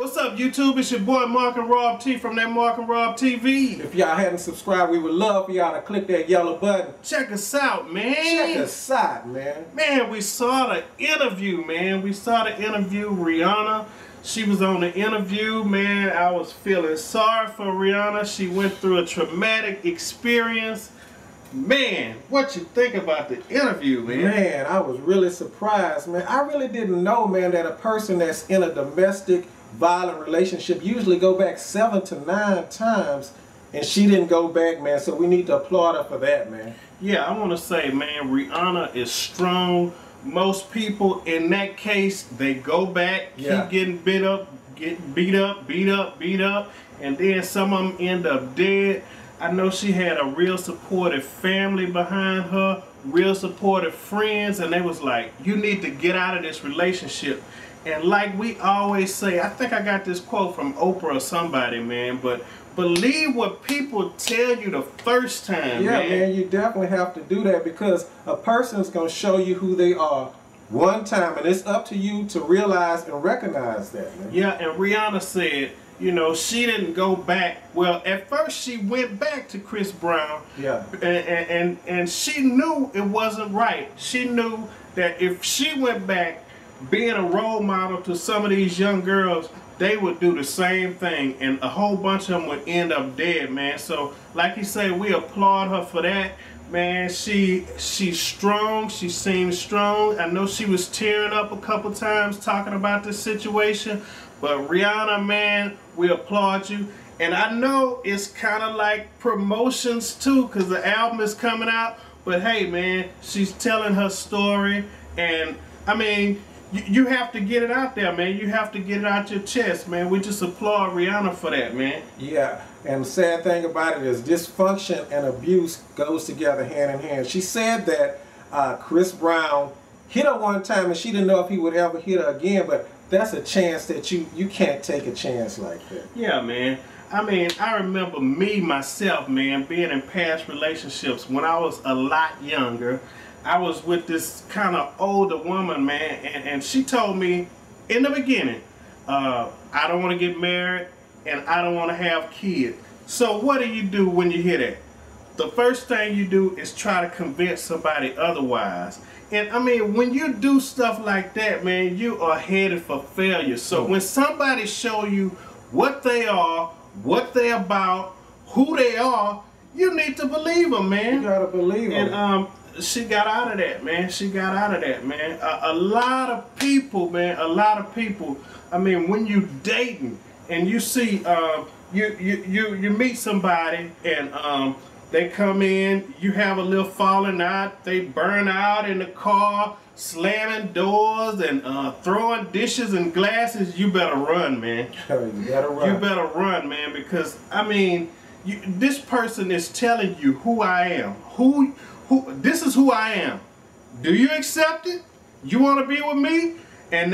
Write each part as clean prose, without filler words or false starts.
What's up, YouTube? It's your boy Mark and Rob T from that Mark and Rob TV. If y'all hadn't subscribed, we would love for y'all to click that yellow button. Check us out, man. Check us out, man. Man, we saw the interview, man. We saw the interview, Rihanna. She was on the interview, man. I was feeling sorry for Rihanna. She went through a traumatic experience. Man, what you think about the interview, man? Man, I was really surprised, man. I really didn't know, man, that a person that's in a domestic violent relationship usually go back 7 to 9 times, and she didn't go back, man. So we need to applaud her for that, man. Yeah, I want to say, man, Rihanna is strong. Most people in that case, they go back, keep getting beat up, and then some of them end up dead. I know she had a real supportive family behind her, real supportive friends, and they was like, you need to get out of this relationship. And like we always say, I think I got this quote from Oprah or somebody, man, but believe what people tell you the first time, man, you definitely have to do that, because a person's going to show you who they are one time, and it's up to you to realize and recognize that, man. Yeah, and Rihanna said, you know, she didn't go back. Well, at first she went back to Chris Brown. Yeah. And she knew it wasn't right. She knew that if she went back, being a role model to some of these young girls, they would do the same thing, and a whole bunch of them would end up dead, man. So, like you say, we applaud her for that, man. She's strong. She seems strong. I know she was tearing up a couple times talking about this situation, but Rihanna, man, we applaud you. And I know it's kind of like promotions too, because the album is coming out. But hey, man, she's telling her story, and I mean, you have to get it out there, man. You have to get it out your chest, man. We just applaud Rihanna for that, man. Yeah, and the sad thing about it is dysfunction and abuse goes together hand in hand. She said that Chris Brown hit her one time, and she didn't know if he would ever hit her again, but that's a chance that you can't take a chance like that. Yeah, man. I mean, I remember myself, man, being in past relationships when I was a lot younger. I was with this kind of older woman, man, and she told me in the beginning, I don't want to get married and I don't want to have kids. So what do when you hear that? The first thing you do is try to convince somebody otherwise. And I mean, when you do stuff like that, man, you are headed for failure. So when somebody show you what they are, what they're about, who they are, you need to believe them, man. You gotta believe them. And she got out of that, man. She got out of that, man. A lot of people, man, I mean, when you dating and you see, you meet somebody and they come in, you have a little falling out, they burn out in the car, slamming doors and throwing dishes and glasses, you better run, man. You better run. You better run, man, because, I mean, this person is telling you who I am. This is who I am. Do you accept it? You want to be with me? And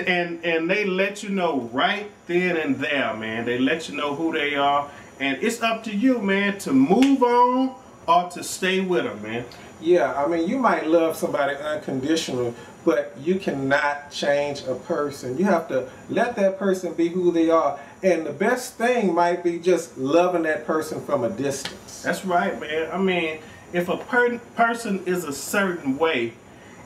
they let you know right then and there, man. They let you know who they are. And it's up to you, man, to move on or to stay with them, man. Yeah, I mean, you might love somebody unconditional, but you cannot change a person. You have to let that person be who they are. And the best thing might be just loving that person from a distance. That's right, man. I mean, if a person is a certain way,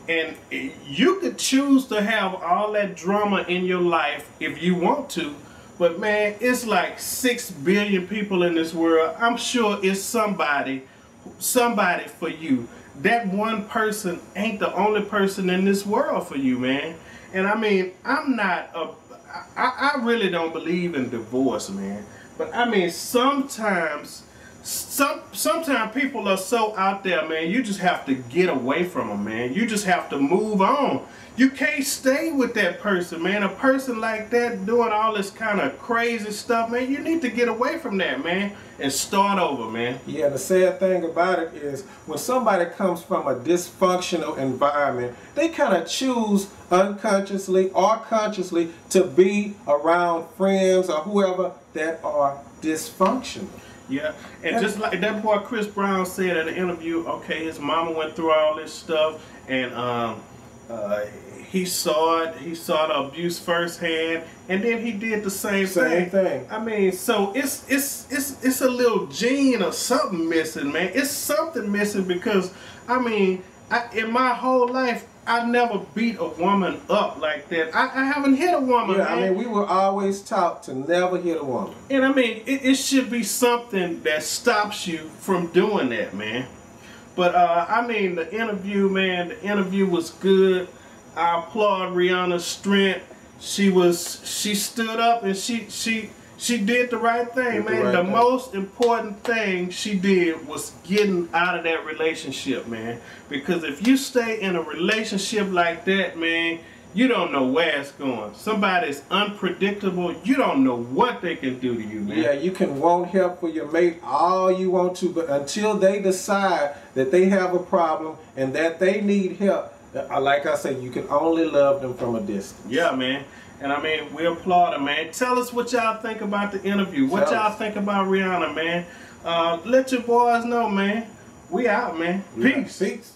and you could choose to have all that drama in your life if you want to, but man, it's like 6 billion people in this world. I'm sure it's somebody for you. That one person ain't the only person in this world for you, man. And I mean, I really don't believe in divorce, man. But I mean, sometimes people are so out there, man, you just have to get away from them, man. You just have to move on. You can't stay with that person, man. A person like that doing all this kind of crazy stuff, man, you need to get away from that, man, and start over, man. Yeah, the sad thing about it is when somebody comes from a dysfunctional environment, they kind of choose unconsciously or consciously to be around friends or whoever that are dysfunctional. Yeah, and just like that boy Chris Brown said in the interview, okay, his mama went through all this stuff, and he saw it. He saw the abuse firsthand, and then he did the same thing. I mean, so it's a little gene or something missing, man. It's something missing because I mean, in my whole life, I never beat a woman up like that. I haven't hit a woman. Yeah, man. I mean, we were always taught to never hit a woman. And I mean, it should be something that stops you from doing that, man. But I mean, the interview, man, the interview was good. I applaud Rihanna's strength. She stood up and she did the right thing, man. The most important thing she did was getting out of that relationship, man. Because if you stay in a relationship like that, man, you don't know where it's going. Somebody's unpredictable. You don't know what they can do to you, man. Yeah, you can want help for your mate all you want to, but until they decide that they have a problem and that they need help, like I said, you can only love them from a distance. Yeah, man. And I mean, we applaud her, man. Tell us what y'all think about the interview. What y'all think about Rihanna, man. Let your boys know, man. We out, man. Peace. Peace.